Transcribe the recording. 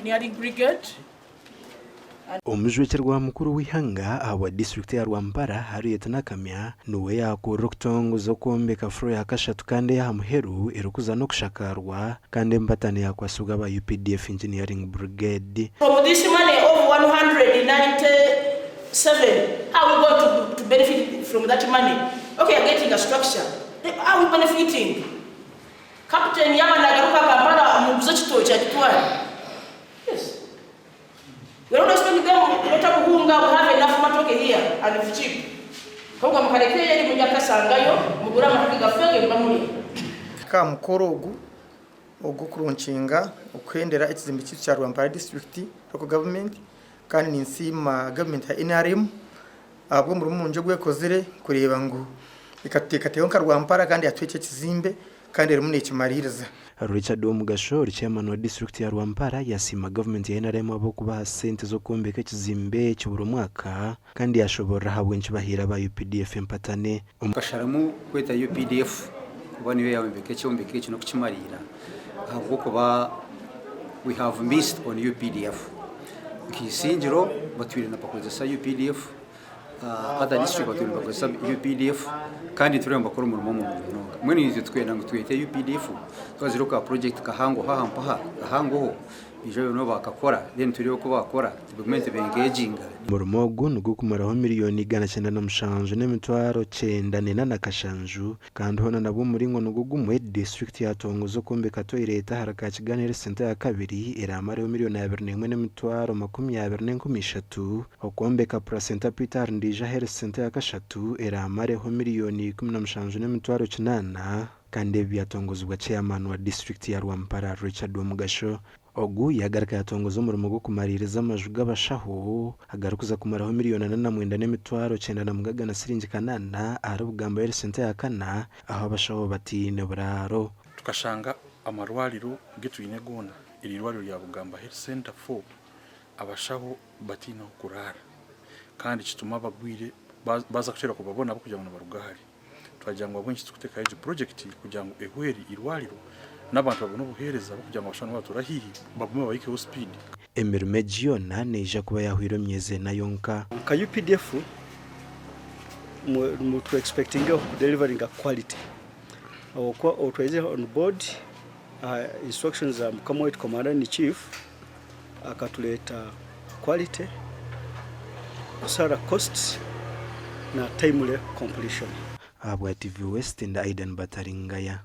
Engineering Brigade. Omujwekerwa mukuru w'ihanga awa district ya Rwampara Harriet Nakamya nuwe yakura okutongo z'okwombeka furo ya kashatu kandi ya muheru erukuza no kushakarwa kandi mbatane yakwasuga aba UPDF Engineering Brigade. From this money of 197, how are we going to benefit from that money? Okay, I'm getting a structure. How are we benefiting? Captain Yamana Garuka Kampala Mubzochito Chatuan. Yes. We don't spend them, we have enough matoke here and it's cheap. Kwa mkarekea ni mwenye kasangayo, mugura mahakiga fenge mbamuli. Ka mukoro ogu kurunchinga okwendera ekizimbe cya Rwampara district local government kandi ninsima government ya NRM abwo muri munje gwekozire kureba ngo ikatekateo nka Rwampara kandi atwece kizimbe kandi rumune kimaririza. Richard Omugasho chairman wa district ya Rwampara yasima government ya NRM abo kubaha sente zo kombeka kizimbe cy'uburo mwaka kandi yashobora habwe nkibahira ba UPDF empatane umukasharamu kweta UPDF kubani we yawe cyombeke kino kukimarira ahubwo kuba we have missed on UPDF kisingiro batwire na pakoza UPDF other district batwire pakoza UPDF kandi turemba bakora umurimo mu nonga mwene izo twenda ngo twete UPDF twaziruka project kahango hahampa ahango bijo no bakakora then turiyo ko bakora development engaging murumogo nugo kumaraho miliyoni 907 n'emitwaro 9 na kashanju kandi hona nabo muri ngo nugo gumwe district ya Tongo zo kombeka toilet haraka kiganire center ya kabiri iramareho miliyoni 21 n'emitwaro 23 okombeka placenta Peter Ndija health center ya kashatu iramareho miliyoni 17 n'emitwaro 9 kandi byatongozwa chairman wa district ya Rwampara Richard Omugasho ogu yagaraka yatongoza umurimo go kumaririza amajuga bashaho agarukuza kumaraho miliyoni 8 n'emitwaro 9 na siringi kanana arubugamba ya center ya kana aho abashaho batine buraro tukashanga amarwariro gitwine gona iri rwariro ya bugamba health center 4 abashaho batina kurara kandi kituma bagwire baza kushira kubabona kugira ngo barugahari twagira ngo abonye tukuteka ejo project kugira ngo ehweri irwariro n'abantu babona ubuhereza kugira ngo bashane baturahihi bagume bayike speed Emermegio neja kuba yahwiro myeze na yonka ka UPDF mu to expecting delivering a quality or twaje on board instructions za Mkamwet commander in chief akatuleta quality kusara costs na timely completion. Abwa TV West and Aiden Bataringaya.